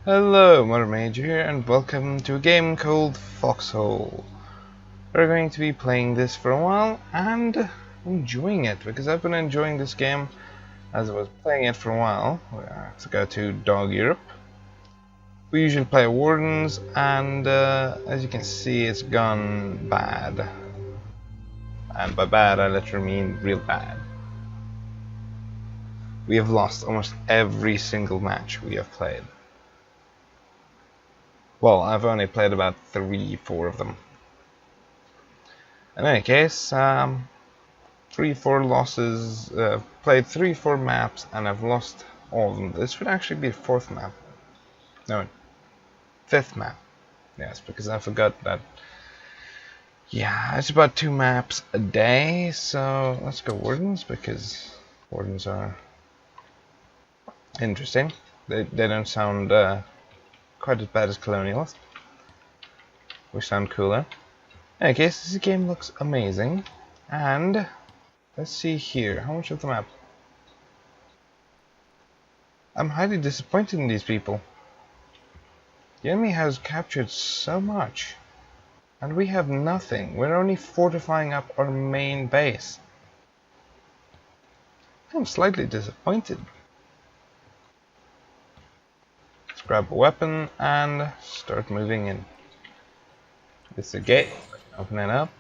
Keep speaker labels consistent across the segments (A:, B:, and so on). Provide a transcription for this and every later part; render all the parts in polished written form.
A: Hello, Mother Mage here, and welcome to a game called Foxhole. We're going to be playing this for a while and enjoying it, because I've been enjoying this game as I was playing it for a while. Let's go to Dog Europe. We usually play Wardens, and as you can see, it's gone bad. And by bad, I literally mean real bad. We have lost almost every single match we have played. Well, I've only played about 3-4 of them. In any case, 3-4 losses, played 3-4 maps and I've lost all of them. This would actually be the 4th map. No, 5th map. Yes, because I forgot that. Yeah, it's about 2 maps a day, so let's go Wardens, because Wardens are interesting. They don't sound quite as bad as Colonials, which sound cooler. In any case, this game looks amazing, and let's see here, how much of the map? I'm highly disappointed in these people. The enemy has captured so much, and we have nothing. We're only fortifying up our main base. I'm slightly disappointed. Let's grab a weapon and start moving in. This is a gate. Open it up.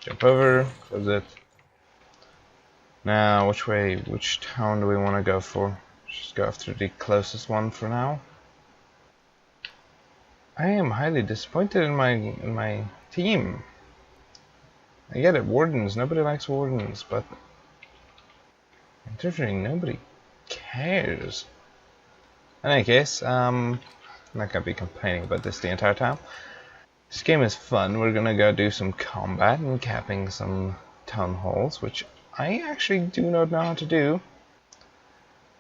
A: Jump over, close it. Now, which town do we want to go for? Just go after the closest one for now. I am highly disappointed in my team. I get it, Wardens. Nobody likes Wardens, but interesting, nobody cares. In any case, I'm not gonna be complaining about this the entire time. This game is fun. We're gonna go do some combat and capping some town halls, which I actually do not know how to do.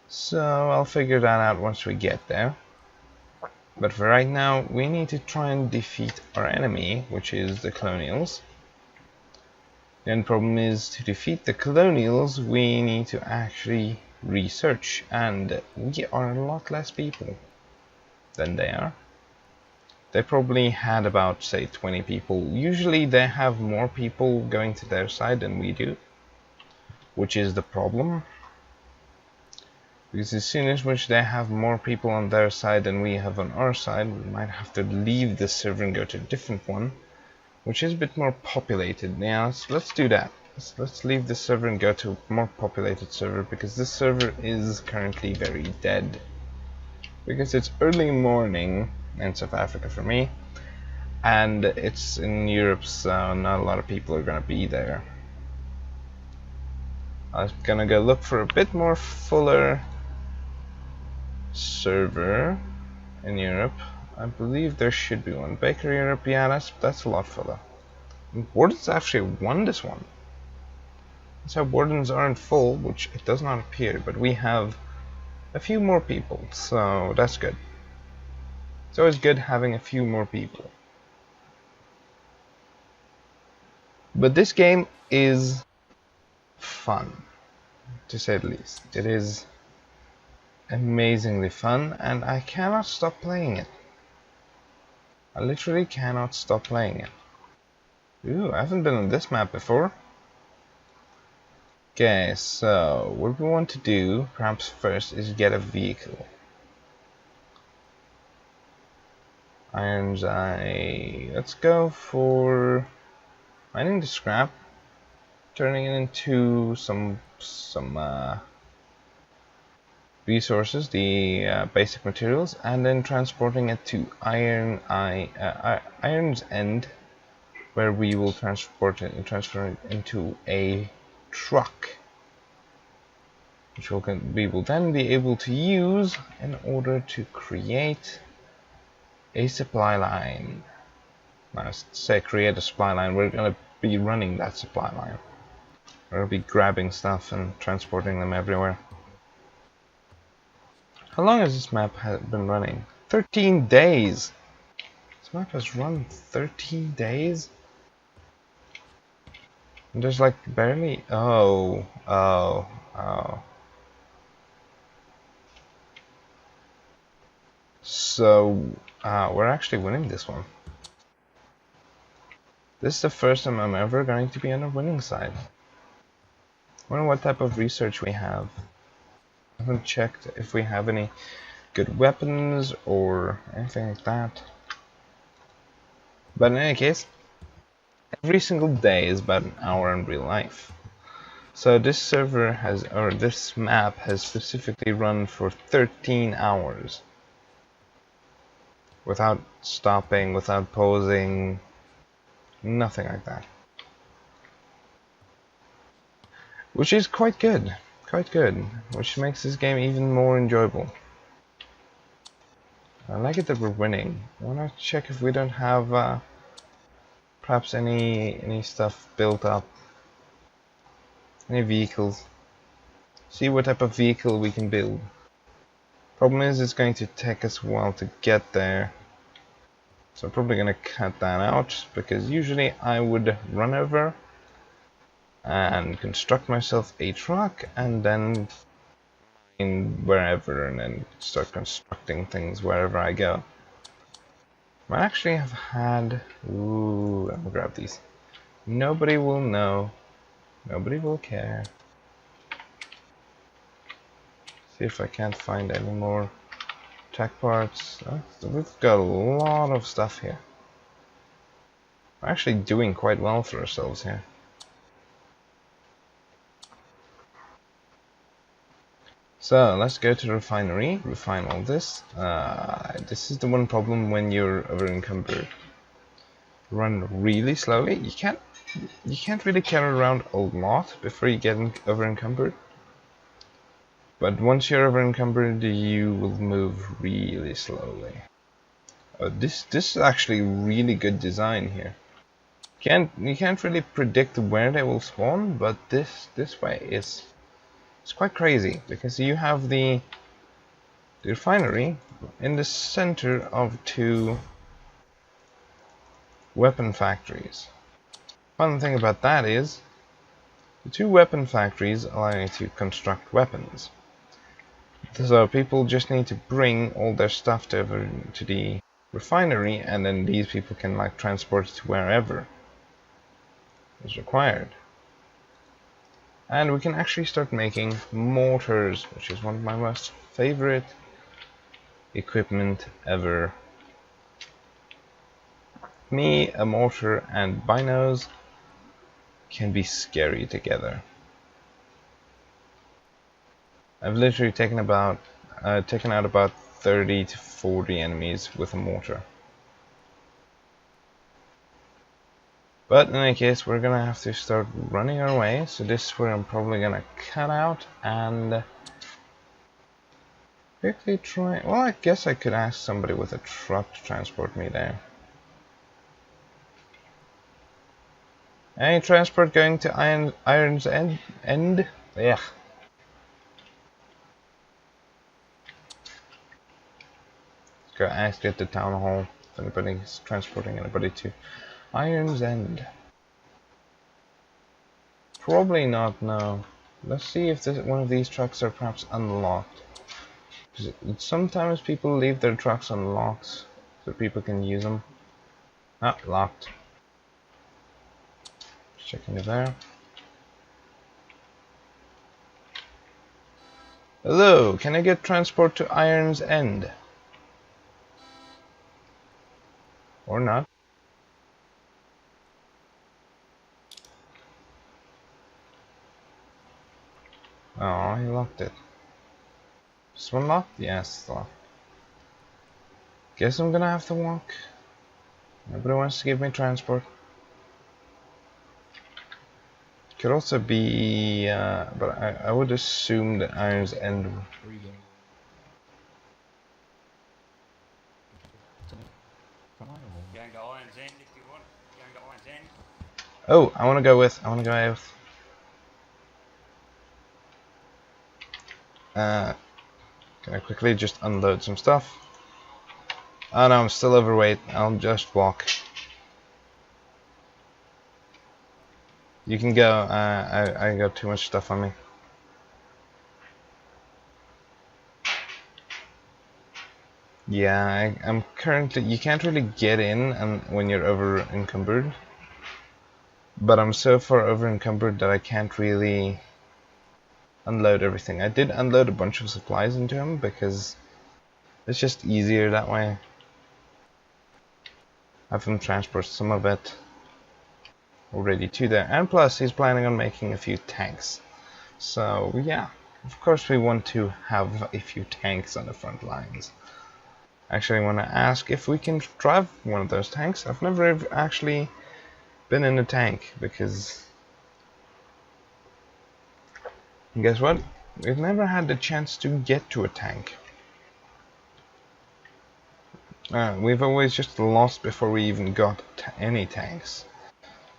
A: So I'll figure that out once we get there. But for right now, we need to try and defeat our enemy, which is the Colonials. The only problem is, to defeat the Colonials, we need to actually research, and we are a lot less people than they are. They probably had about, say, 20 people. Usually they have more people going to their side than we do, which is the problem. Because as soon as they have more people on their side than we have on our side, we might have to leave the server and go to a different one, which is a bit more populated. Now, let's do that. Let's leave the server and go to a more populated server, because this server is currently very dead. Because it's early morning in South Africa for me, and it's in Europe, so not a lot of people are gonna be there. I'm gonna go look for a bit more fuller server in Europe. I believe there should be one. Baker Europe, yeah, that's a lot fuller. Wardens actually won this one. That's how Wardens aren't full, which it does not appear, but we have a few more people, so that's good. It's always good having a few more people. But this game is fun, to say the least. It is amazingly fun, and I cannot stop playing it. I literally cannot stop playing it. Ooh, I haven't been on this map before. Okay, so what we want to do, perhaps first, is get a vehicle. Iron's Eye. Let's go for mining the scrap, turning it into some resources, the basic materials, and then transporting it to Iron's End, where we will transfer it into a truck, which we will then be able to use in order to create a supply line. When I say create a supply line, we're going to be running that supply line. We're going to be grabbing stuff and transporting them everywhere. How long has this map been running? 13 days! This map has run 13 days? And there's like barely... Oh. So we're actually winning this one. This is the first time I'm ever going to be on the winning side. I wonder what type of research we have. I haven't checked if we have any good weapons or anything like that. But in any case, every single day is about an hour in real life. So this server has, or this map has specifically run for 13 hours. Without stopping, without pausing, nothing like that. Which is quite good, which makes this game even more enjoyable. I like it that we're winning. I wanna check if we don't have perhaps any stuff built up. Any vehicles. See what type of vehicle we can build. Problem is it's going to take us a while to get there. So I'm probably gonna cut that out, because usually I would run over and construct myself a truck and then in wherever and then start constructing things wherever I go. I actually have had, ooh, I'm gonna grab these. Nobody will know, nobody will care. See if I can't find any more tech parts. We've got a lot of stuff here. We're actually doing quite well for ourselves here. So let's go to the refinery, refine all this. This is the one problem when you're over encumbered. Run really slowly. You can't really carry around a lot before you get over encumbered. But once you're over encumbered, you will move really slowly. This is actually really good design here. You can't really predict where they will spawn, but this way is. It's quite crazy, because you have the refinery in the center of two weapon factories. Fun thing about that is, the two weapon factories allow you to construct weapons. So people just need to bring all their stuff over to the refinery, and then these people can like transport it to wherever is required. And we can actually start making mortars, which is one of my most favorite equipment ever. Me, a mortar, and binos can be scary together. I've literally taken out about 30 to 40 enemies with a mortar. But in any case, we're gonna have to start running our way, so this is where I'm probably gonna cut out and quickly try. Well, I guess I could ask somebody with a truck to transport me there. Any transport going to Iron's End? Yeah. Let's go ask at the town hall if anybody's transporting anybody to Iron's End. Probably not, no. Let's see if one of these trucks are perhaps unlocked. Sometimes people leave their trucks unlocked so people can use them. Ah, locked. Just checking it there. Hello, can I get transport to Iron's End? Or not? Oh, he locked it. This one locked? Yes, it's locked. Guess I'm gonna have to walk. Nobody wants to give me transport. Could also be, but I would assume that Iron's End.
B: Where are you going? Come on.
C: You can go Iron's End if you want. You can go Iron's End.
A: Oh, I wanna go with. Can I quickly just unload some stuff? Oh no, I'm still overweight. I'll just walk. You can go. I got too much stuff on me. Yeah, I'm currently. You can't really get in when you're over encumbered. But I'm so far over encumbered that I can't really unload everything. I did unload a bunch of supplies into him because it's just easier that way. Have him transport some of it already to there. And plus, he's planning on making a few tanks. So, yeah. Of course, we want to have a few tanks on the front lines. Actually, I want to ask if we can drive one of those tanks. I've never actually been in a tank because... And guess what? We've never had the chance to get to a tank. We've always just lost before we even got any tanks.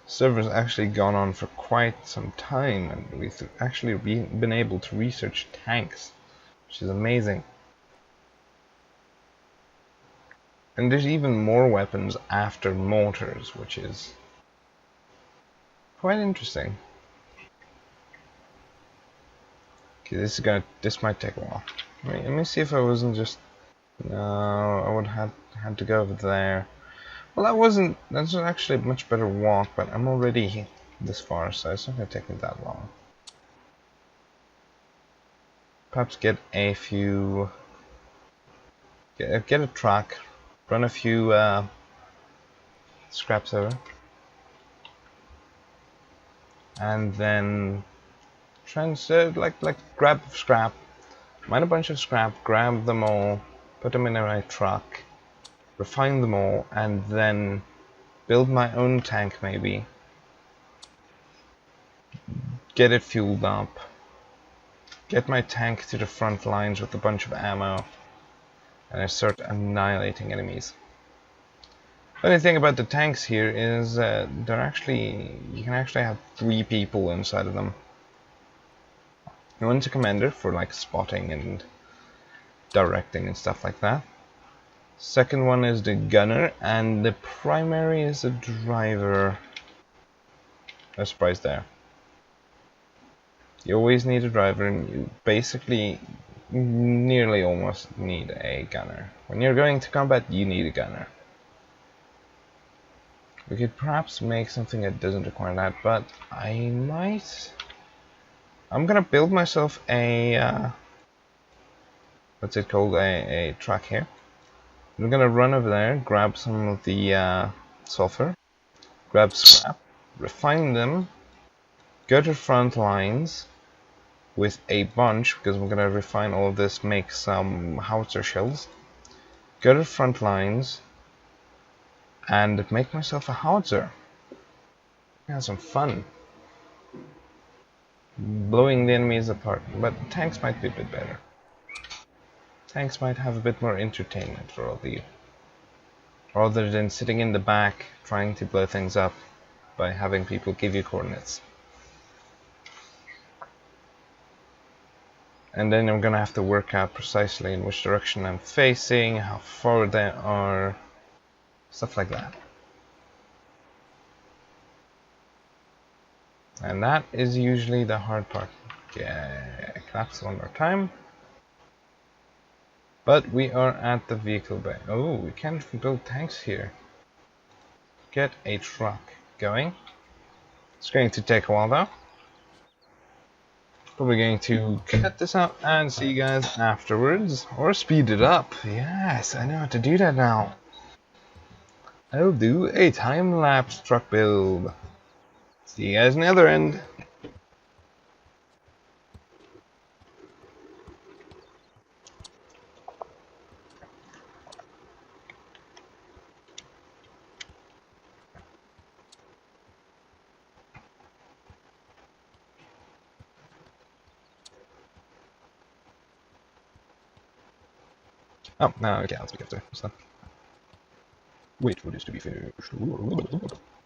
A: Server's actually gone on for quite some time, and we've actually been able to research tanks, which is amazing. And there's even more weapons after mortars, which is quite interesting. Okay, this might take a while. Let me see if I wasn't just... No, I would have had to go over there. Well, that's actually a much better walk, but I'm already this far, so it's not going to take me that long. Perhaps get a few... Get a truck, run a few scraps over. And then grab scrap, mine a bunch of scrap, grab them all, put them in my truck, refine them all, and then build my own tank maybe. Get it fueled up. Get my tank to the front lines with a bunch of ammo. And I start annihilating enemies. Funny thing about the tanks here is you can actually have 3 people inside of them. One's a commander for like spotting and directing and stuff like that. Second one is the gunner, and the primary is a driver. No surprise there. You always need a driver, and you basically nearly almost need a gunner. When you're going to combat, you need a gunner. We could perhaps make something that doesn't require that, but I'm gonna build myself a what's it called, a truck here. I'm gonna run over there, grab some of the sulfur, grab scrap, refine them, go to front lines with a bunch, because I'm gonna refine all of this, make some howitzer shells, go to front lines and make myself a howitzer. Have some fun blowing the enemies apart, but tanks might be a bit better. Tanks might have a bit more entertainment for all of you, rather than sitting in the back trying to blow things up by having people give you coordinates. And then I'm gonna have to work out precisely in which direction I'm facing, how far they are, stuff like that. And that is usually the hard part. Okay, collapse one more time. But we are at the vehicle bay. Oh, we can't build tanks here. Get a truck going. It's going to take a while though. Probably going to cut this out and see you guys afterwards. Or speed it up. Yes, I know how to do that now. I'll do a time-lapse truck build. See you guys on the other end. Oh, no, okay, let's get there. So, wait for this to be finished. Probably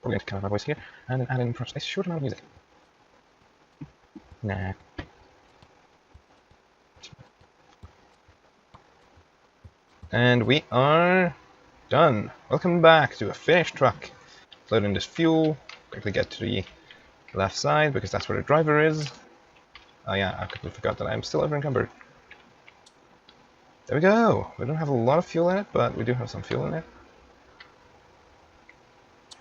A: going to cut out my voice here and then add in perhaps a short amount of music. Nah. And we are done. Welcome back to a finished truck. Load in this fuel. Quickly get to the left side because that's where the driver is. Oh yeah, I completely forgot that I'm still over encumbered. There we go. We don't have a lot of fuel in it, but we do have some fuel in it.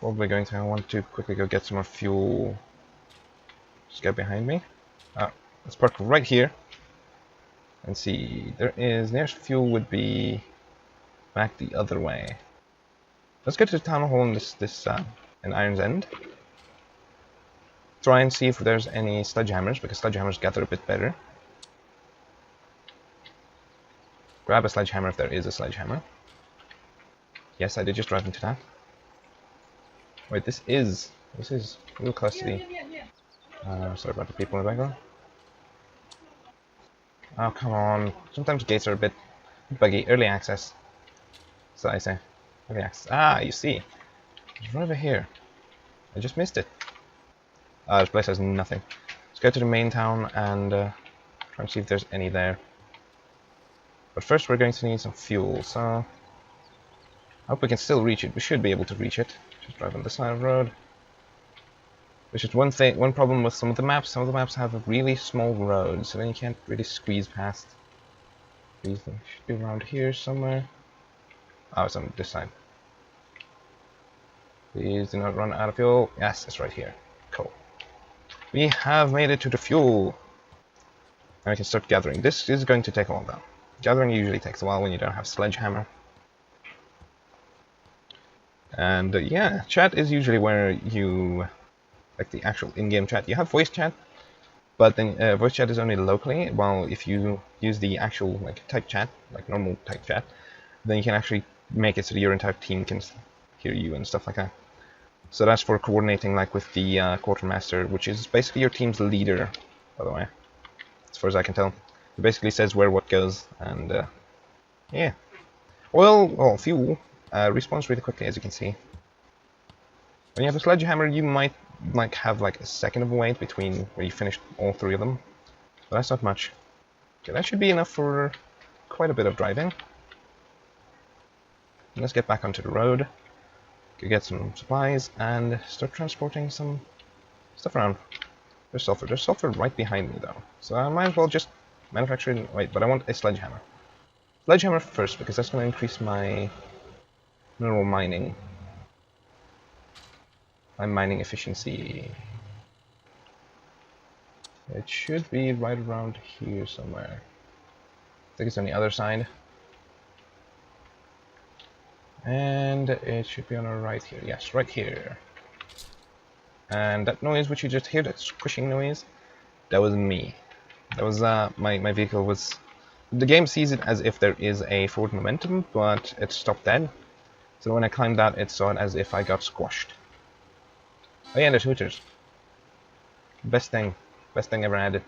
A: Probably going to want to quickly go get some more fuel. Just get behind me. Let's park right here. And see, nearest fuel would be back the other way. Let's go to the town hall in Iron's End. Try and see if there's any sledgehammers, because sledgehammers gather a bit better. Grab a sledgehammer if there is a sledgehammer. Yes, I did just drive into that. Wait, this is real close to the... sorry about the people in the background. Oh, come on. Sometimes gates are a bit buggy. Early access. So I say. Early access. Ah, you see. It's right over here. I just missed it. This place has nothing. Let's go to the main town and try and see if there's any there. But first we're going to need some fuel, so... I hope we can still reach it. We should be able to reach it. Just drive on this side of the road. Which is one problem with some of the maps. Some of the maps have a really small road, so then you can't really squeeze past. These things should be around here somewhere. Oh, it's on this side. Please do not run out of fuel. Yes, it's right here. Cool. We have made it to the fuel. Now we can start gathering. This is going to take a while though. Gathering usually takes a while when you don't have sledgehammer. And yeah, chat is usually where you... like the actual in-game chat. You have voice chat, but then voice chat is only locally, while if you use the actual like type chat, like normal type chat, then you can actually make it so that your entire team can hear you and stuff like that. So that's for coordinating like with the quartermaster, which is basically your team's leader, by the way, as far as I can tell. It basically says where what goes, and yeah. Well, fuel respawns really quickly, as you can see. When you have a sledgehammer, you might like have like a second of a wait between where you finished all three of them, but that's not much. Okay, that should be enough for quite a bit of driving. Let's get back onto the road, go get some supplies, and start transporting some stuff around. There's sulfur right behind me though, so I might as well just manufacture it. Wait, but I want a sledgehammer. Sledgehammer first, because that's going to increase my mineral mining. My mining efficiency. It should be right around here somewhere. I think it's on the other side. And it should be on our right here. Yes, right here. And that noise which you just hear, that squishing noise, that was me. That was my vehicle was... The game sees it as if there is a forward momentum, but it stopped dead. So when I climbed out, it saw it as if I got squashed. Oh yeah, there's hooters. Best thing ever added.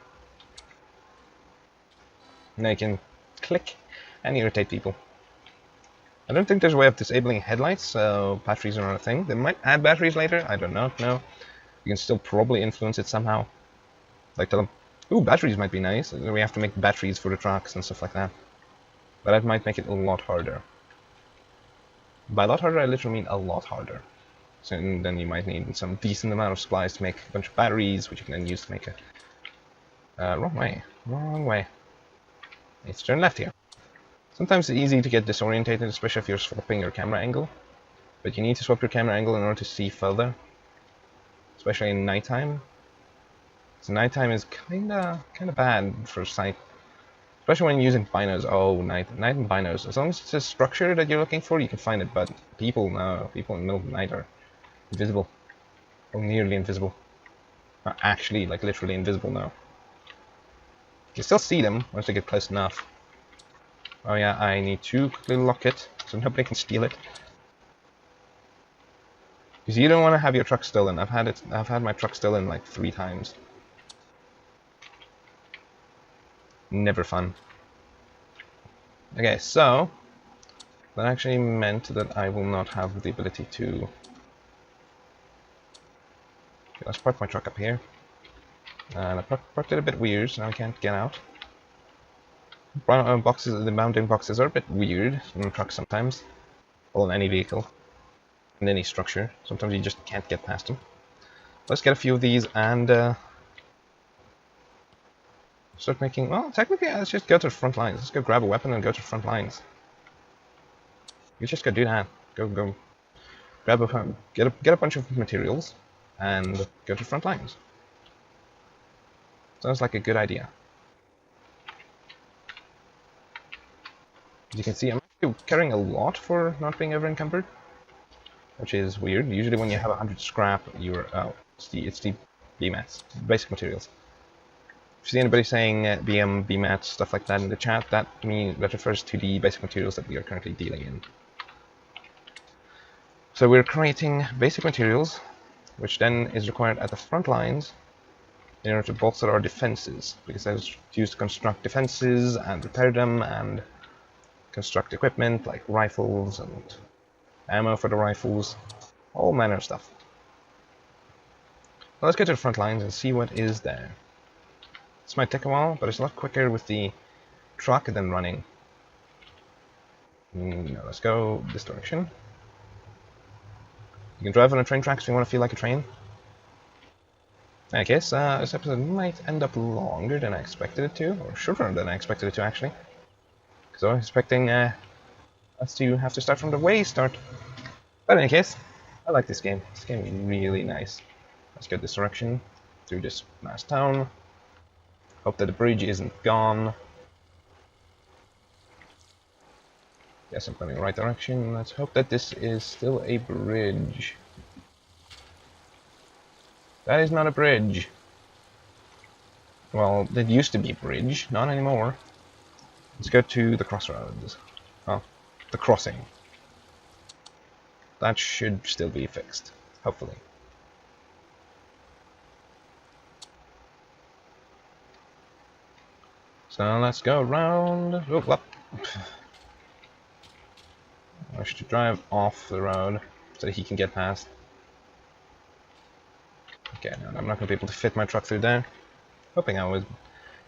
A: Now you can click and irritate people. I don't think there's a way of disabling headlights, so batteries are not a thing. They might add batteries later, I don't know. You can still probably influence it somehow. Like tell them, ooh, batteries might be nice. We have to make batteries for the trucks and stuff like that. But that might make it a lot harder. By a lot harder, I literally mean a lot harder. So then you might need some decent amount of supplies to make a bunch of batteries, which you can then use to make a... wrong way. Let's turn left here. Sometimes it's easy to get disorientated, especially if you're swapping your camera angle. But you need to swap your camera angle in order to see further. Especially in nighttime. So nighttime is kinda bad for sight. Especially when using binos. Oh, night and binos. As long as it's a structure that you're looking for, you can find it. But people, no. People in the middle of the night are invisible. Or nearly invisible. Not actually, like literally invisible now. You can still see them once they get close enough. Oh yeah, I need to quickly lock it so nobody can steal it. Because you don't want to have your truck stolen. I've had my truck stolen like 3 times. Never fun. Okay, so that actually meant that I will not have the ability to... Okay, let's park my truck up here. And I parked it a bit weird, so now I can't get out. The mounting boxes are a bit weird in the truck sometimes. Well, in any vehicle. In any structure. Sometimes you just can't get past them. Let's get a few of these and... start making... Well, technically, let's just go to the front lines. Let's go grab a weapon and go to the front lines. You just go do that. Go grab get a bunch of materials and go to the front lines. Sounds like a good idea. As you can see, I'm actually carrying a lot for not being ever encumbered, which is weird. Usually when you have 100 scrap, you're... Oh, it's the BMATs, basic materials. If you see anybody saying BM, BMAT, stuff like that in the chat, that refers to the basic materials that we are currently dealing in. So we're creating basic materials, which then is required at the front lines in order to bolster our defenses, because that's used to construct defenses and repair them and construct equipment like rifles and ammo for the rifles, all manner of stuff. Well, let's get to the front lines and see what is there. This might take a while, but it's a lot quicker with the truck than running. No, let's go this direction. You can drive on a train tracks if you want to feel like a train. I guess this episode might end up longer than I expected it to, or shorter than I expected it to actually. Because I was expecting us to have to start from the way start. But in any case, I like this game. This game is really nice. Let's get this direction through this nice town. Hope that the bridge isn't gone. Yes, I'm going in the right direction. Let's hope that this is still a bridge. That is not a bridge. Well, that used to be a bridge, not anymore. Let's go to the crossroads. Oh, the crossing. That should still be fixed, hopefully. So let's go around. Oh, whoop. I should drive off the road so that he can get past. Okay, no, I'm not going to be able to fit my truck through there. Hoping I was.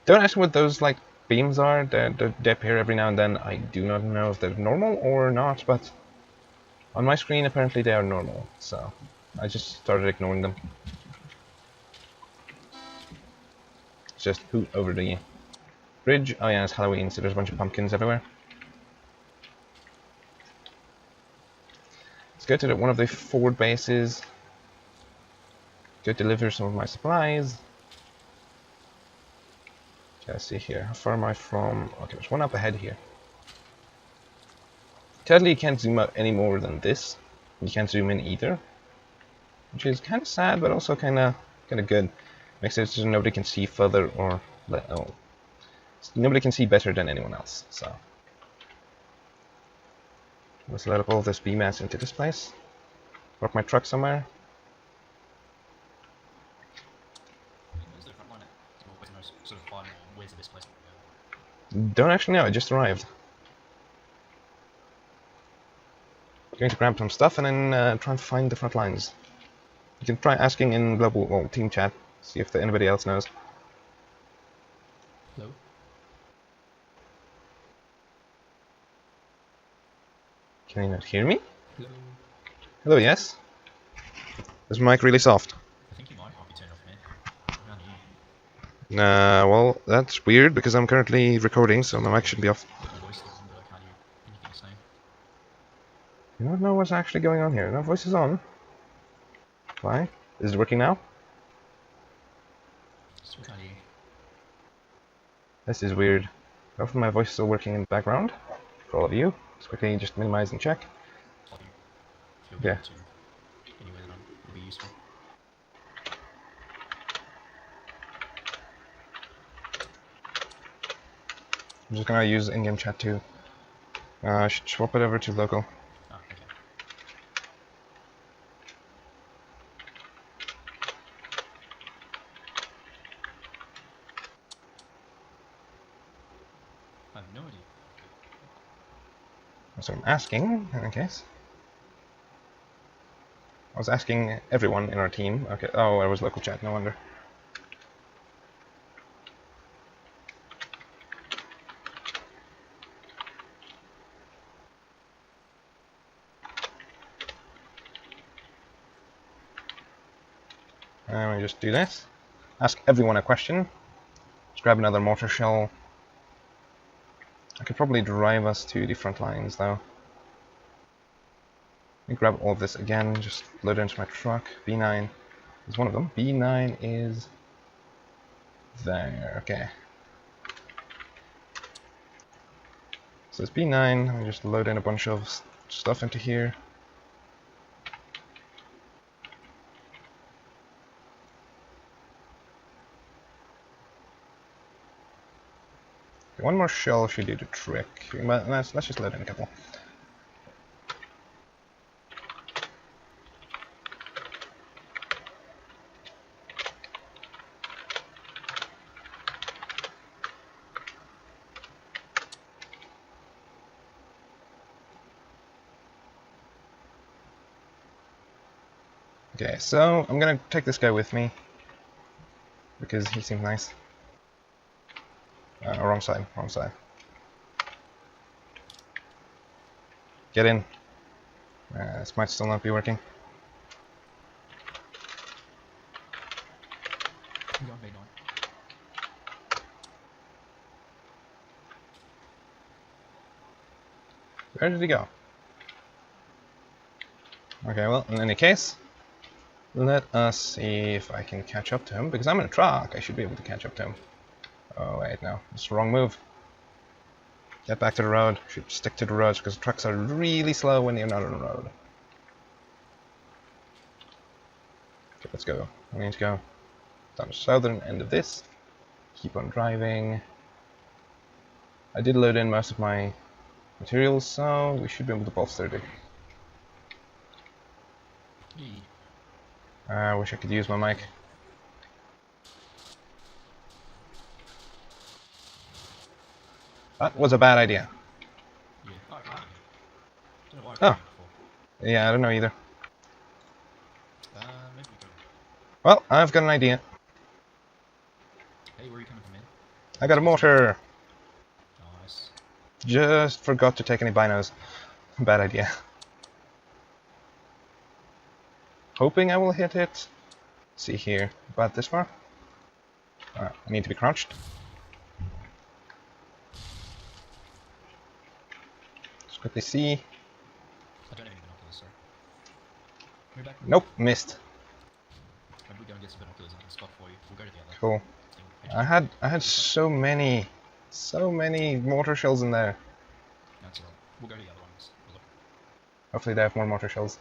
A: Don't ask me what those like beams are. They appear every now and then. I do not know if they're normal or not, but on my screen apparently they are normal. So I just started ignoring them. It's just hoot over the bridge. Oh yeah, it's Halloween, so there's a bunch of pumpkins everywhere. Let's go to one of the forward bases. Go deliver some of my supplies. Okay, let's see here. How far am I from... Okay, there's one up ahead here. Sadly, you can't zoom out any more than this. You can't zoom in either. Which is kind of sad, but also kind of good. Makes it so nobody can see further or... Oh, nobody can see better than anyone else, so... Let's let up all this BMAS into this place. Park my truck somewhere. Don't actually know, I just arrived. Going to grab some stuff and then try and find the front lines. You can try asking in global, well, team chat, see if anybody else knows.
B: Hello?
A: Can you not hear me?
B: Hello?
A: Hello, yes? Is my mic really soft?
B: I think you might be turned off, man.
A: Well, that's weird because I'm currently recording, so my mic should be off.
B: My voice doesn't be like how anything the same.
A: I don't know what's actually going on here. No voice is on. Why? Is it working now?
B: Just how you...
A: This is weird. Hopefully my voice is still working in the background. For all of you. Let's quickly just minimize and check. Yeah.
B: Anyway, that would be useful.
A: I'm just gonna use in-game chat too. I should swap it over to local.
B: Oh, okay. I have no idea.
A: So I'm asking, in case. I was asking everyone in our team. Okay, oh, it was local chat, no wonder. And we just do this. Ask everyone a question. grab another mortar shell. I could probably drive us to the front lines though. Let me grab all of this again, just load it into my truck. B9 is one of them. B9 is there. Okay. So it's B9. Let me just load in a bunch of stuff into here. One more shell should do the trick. But let's just load in a couple. Okay, so I'm gonna take this guy with me because he seems nice. Wrong side, wrong side. Get in. This might still not be working. Where did he go? Okay, well, in any case, let us see if I can catch up to him, because I'm in a truck, I should be able to catch up to him. Oh wait, no, it's the wrong move. Get back to the road. Should stick to the roads, because trucks are really slow when you're not on the road. Okay, let's go. We need to go down the southern end of this. Keep on driving. I did load in most of my materials, so we should be able to bolster it. I wish I could use my mic. That was a bad idea. Oh. Yeah, I don't know either.
B: Maybe we go.
A: Well, I've got an idea.
B: Hey, where are you coming from, man?
A: I got a mortar.
B: Nice.
A: Just forgot to take any binos. Bad idea. Hoping I will hit it. See here, about this far. I need to be crouched. Just quickly see.
B: I don't have any binoculars, sir. You're back.
A: Nope, missed.
B: When we go and get some binoculars, I can spot for you. We'll go together.
A: Cool. I had so many mortar shells in there.
B: That's alright. We'll go to the other ones. We'll look.
A: Hopefully they have more mortar shells.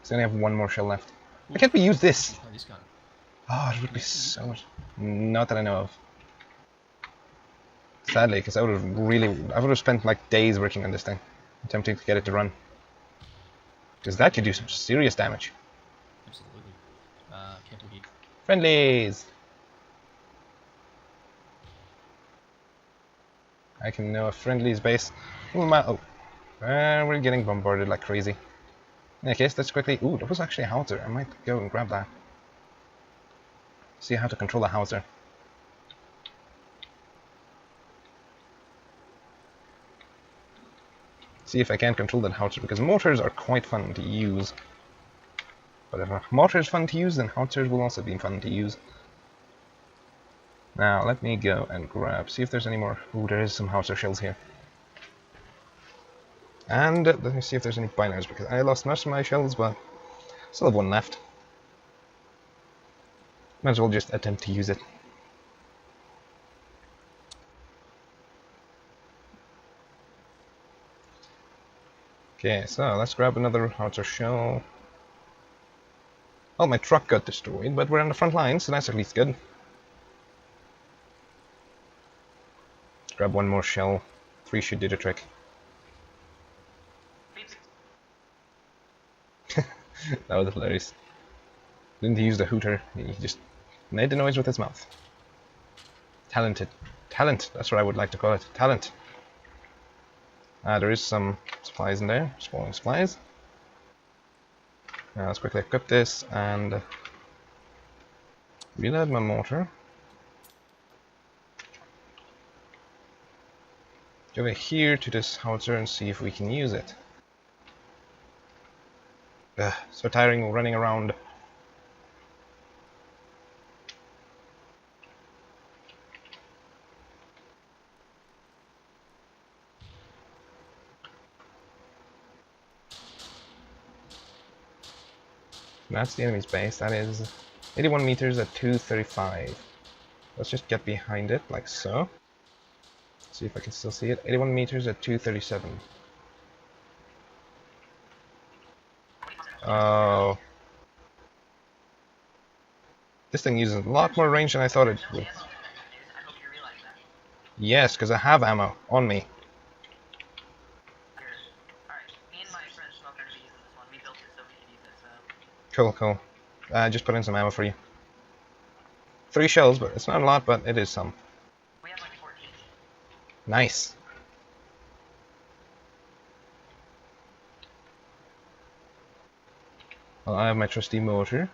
A: So I only have one more shell left. Why can't we use this?
B: Oh, this gun.
A: Oh, it would be so much. Not that I know of. Sadly, because I would have spent like days working on this thing, attempting to get it to run. Because that could do some serious damage.
B: Absolutely. Careful here.
A: Friendlies! I can know a friendlies base. Oh, we're getting bombarded like crazy. In any case, let's quickly. Ooh, that was actually a howitzer. I might go and grab that. See how to control the howitzer. See if I can control that howitzer, because mortars are quite fun to use. But if a mortar is fun to use, then howitzers will also be fun to use. Now, let me go and grab, see if there's any more. Ooh, there is some howitzer shells here. And let me see if there's any binos, because I lost most of my shells, but still have one left. Might as well just attempt to use it. Okay, so let's grab another howitzer shell. Well, my truck got destroyed, but we're on the front line, so that's at least good. Grab one more shell. 3 should do the trick. That was hilarious. Didn't use the hooter, he just made the noise with his mouth. Talented. Talent, that's what I would like to call it. Talent. There is some supplies in there, spawning supplies. Now let's quickly equip this and reload my mortar. Go over here to this howitzer and see if we can use it. Ugh, so tiring running around. That's the enemy's base. That is 81 meters at 235. Let's just get behind it, like so. See if I can still see it. 81 meters at 237. Oh. This thing uses a lot more range than I thought it would. Yes, because I have ammo on me. Cool, cool. Just put in some ammo for you. 3 shells, but it's not a lot, but it is some.
D: We have like 14.
A: Nice. Well, I have my trusty motor.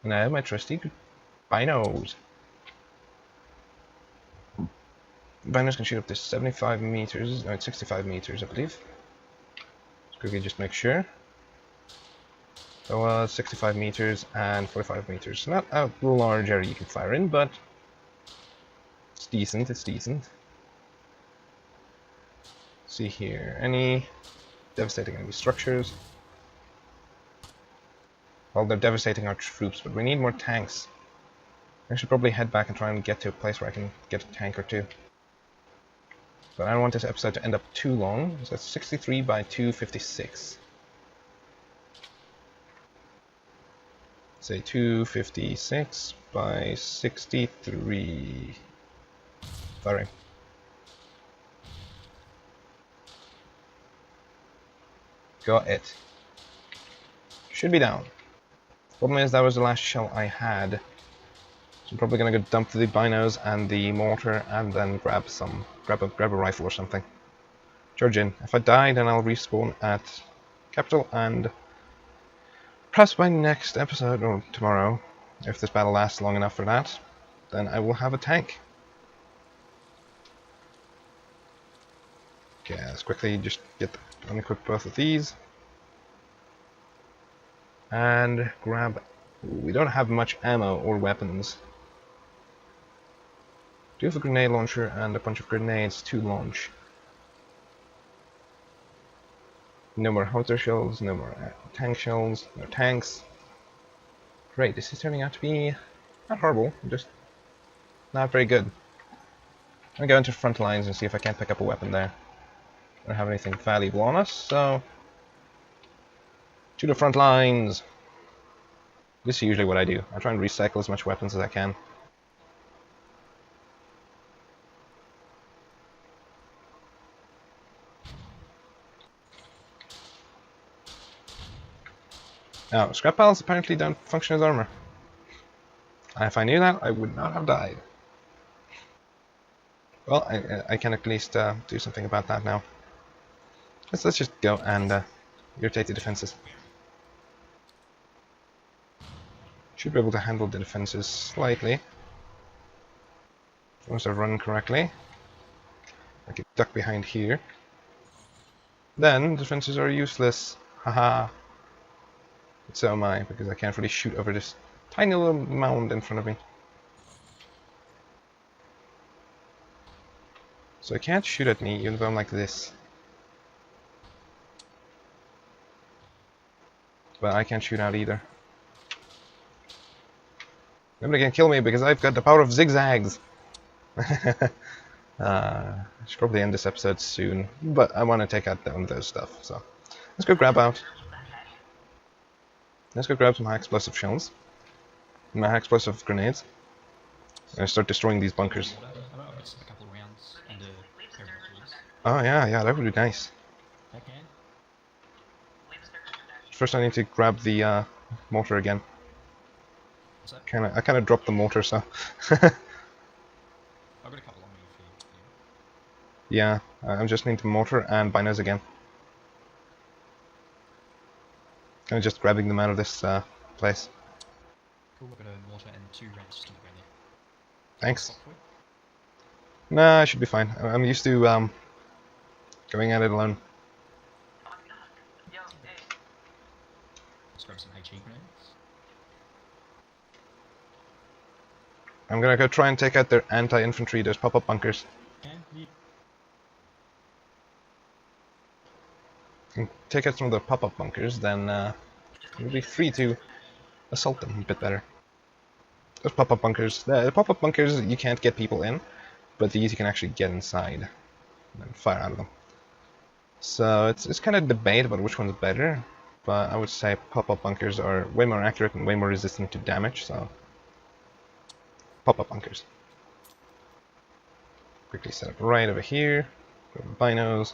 A: And I have my trusty binos. Binos can shoot up to 75 meters, no, it's 65 meters, I believe. Let's quickly just make sure. That was 65 meters and 45 meters. Not a large area you can fire in, but it's decent, it's decent. See here, any devastating enemy structures? Well, they're devastating our troops, but we need more tanks. I should probably head back and try and get to a place where I can get a tank or two. But I don't want this episode to end up too long, so that's 63 by 256. Say 256 by 63. Firing. Got it. Should be down. Problem is that was the last shell I had. So I'm probably gonna go dump the binos and the mortar and then grab a rifle or something. Charge in. If I die, then I'll respawn at Capital, and perhaps by next episode, or tomorrow, if this battle lasts long enough for that, then I will have a tank. Okay, let's quickly just unequip both of these. And grab... we don't have much ammo or weapons. Do have a grenade launcher and a bunch of grenades to launch. No more howitzer shells, no more tank shells, no tanks. Great, this is turning out to be not horrible, just not very good. I'm gonna go into front lines and see if I can't pick up a weapon there. I don't have anything valuable on us, so to the front lines. This is usually what I do. I try and recycle as much weapons as I can. Now, scrap piles apparently don't function as armor. If I knew that, I would not have died. Well, I can at least do something about that now. Let's just go and irritate the defenses. Should be able to handle the defenses slightly. Once I run correctly. I can duck behind here. Then defenses are useless. Haha. But so am I, because I can't really shoot over this tiny little mound in front of me. So I can't shoot at me even though I'm like this. But I can't shoot out either. Nobody can kill me because I've got the power of zigzags. I should probably end this episode soon, but I want to take out down those stuff. So let's go grab out. Let's go grab some high explosive shells, my high explosive grenades, and start destroying these bunkers.
B: A couple of rounds and a pair of tools.
A: Oh yeah, that would be nice.
B: Okay.
A: First, I need to grab the mortar again. I kind of dropped the mortar, so.
B: I've got a couple on me for you.
A: Yeah, I just need the mortar and binos again. Kind of just grabbing them out of this place.
B: Cool, I've got a mortar and 2 rounds just on the ground there.
A: Thanks. Nah, I should be fine. I'm used to going at it alone.
B: Let's grab some HE grenades.
A: I'm gonna go try and take out their anti-infantry, those pop-up bunkers.
B: Okay,
A: Take out some of the pop-up bunkers, then You'll be free to assault them a bit better. Those pop-up bunkers. The pop-up bunkers, you can't get people in, but these you can actually get inside and fire out of them. So it's kind of debate about which one's better, but I would say pop-up bunkers are way more accurate and way more resistant to damage, so pop-up bunkers. Quickly set up right over here. Go to binos.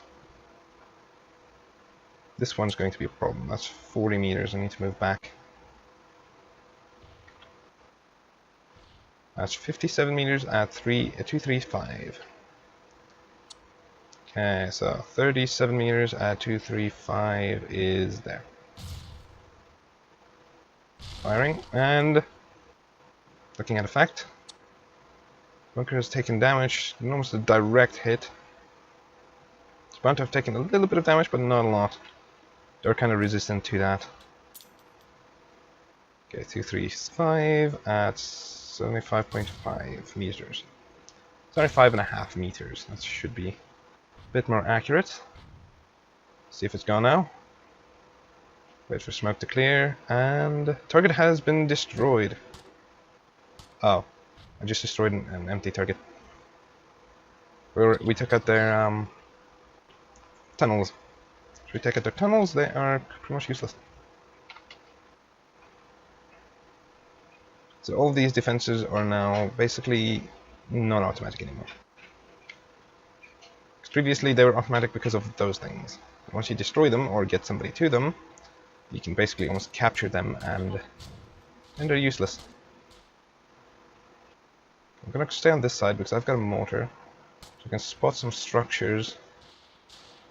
A: This one's going to be a problem. That's 40 meters. I need to move back. That's 57 meters at 235. Okay, so 37 meters at 235 is there. Firing, and looking at effect. Bunker has taken damage, almost a direct hit. It's bound to have taken a little bit of damage, but not a lot. They're kind of resistant to that. Okay, 235 at 75.5 meters. 75.5 meters. That should be a bit more accurate. See if it's gone now. Wait for smoke to clear, and target has been destroyed. Oh, I just destroyed an empty target. We took out their tunnels. Should we take out their tunnels? They are pretty much useless. So all of these defenses are now basically not automatic anymore. Previously they were automatic because of those things. Once you destroy them or get somebody to them, you can basically almost capture them and they're useless. I'm gonna stay on this side because I've got a mortar, so I can spot some structures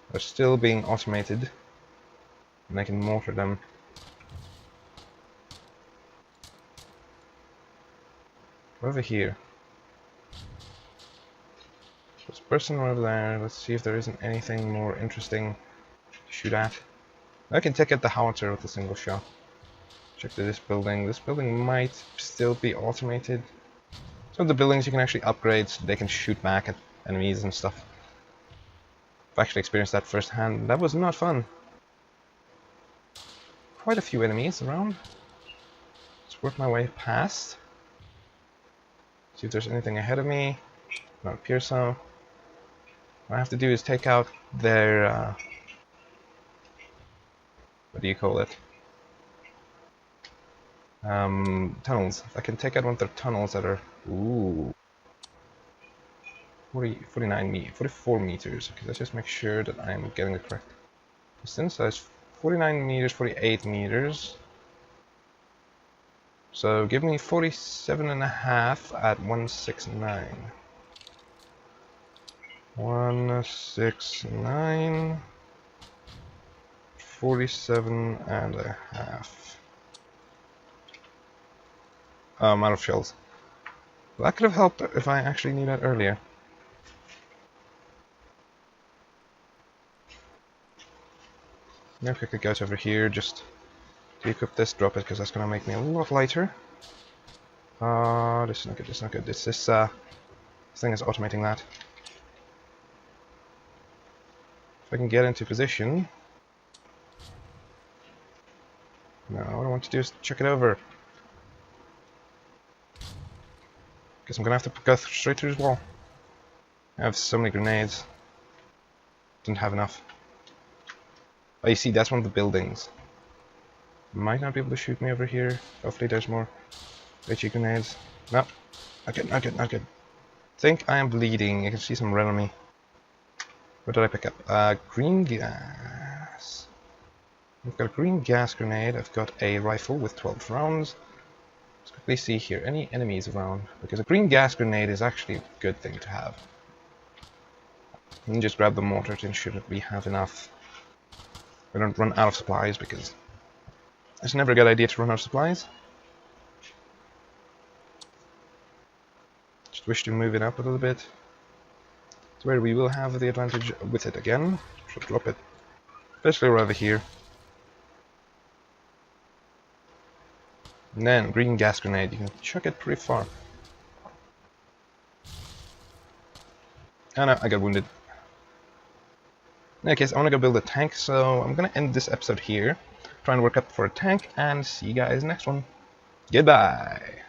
A: that are still being automated, and I can mortar them. Over here. There's a person over there. Let's see if there isn't anything more interesting to shoot at. I can take out the howitzer with a single shot. Check this building. This building might still be automated. Some of the buildings you can actually upgrade so they can shoot back at enemies and stuff. I've actually experienced that firsthand. That was not fun. Quite a few enemies around. Let's work my way past. See if there's anything ahead of me. Not appear so. What I have to do is take out their what do you call it? Tunnels. If I can take out one of their tunnels that are 44 meters. Okay, let's just make sure that I'm getting the correct distance. So it's 49 meters, 48 meters. So give me 47.5 at 169. 169. 47.5. Oh, I'm out of shells. Well, that could have helped if I actually knew that earlier. Now quickly go over here, just equip this, drop it, because that's going to make me a lot lighter. This is not good, this is not good. This thing is automating that. If I can get into position. No, what I want to do is check it over. Guess I'm gonna have to go straight through his wall. I have so many grenades. Didn't have enough. Oh, you see, that's one of the buildings. Might not be able to shoot me over here. Hopefully there's more HE grenades. No, not good, not good, not good. Think I am bleeding. You can see some red on me. What did I pick up? Green gas. I've got a green gas grenade. I've got a rifle with 12 rounds. Let's quickly see here. Any enemies around? Because a green gas grenade is actually a good thing to have. And just grab the mortar to ensure that we have enough. We don't run out of supplies, because it's never a good idea to run out of supplies. Just wish to move it up a little bit. It's where we will have the advantage with it again. Should drop it. Especially right over here. And then, green gas grenade. You can chuck it pretty far. Oh no, I got wounded. In any case, I want to go build a tank, so I'm going to end this episode here. trying to work up for a tank, and see you guys next one. Goodbye.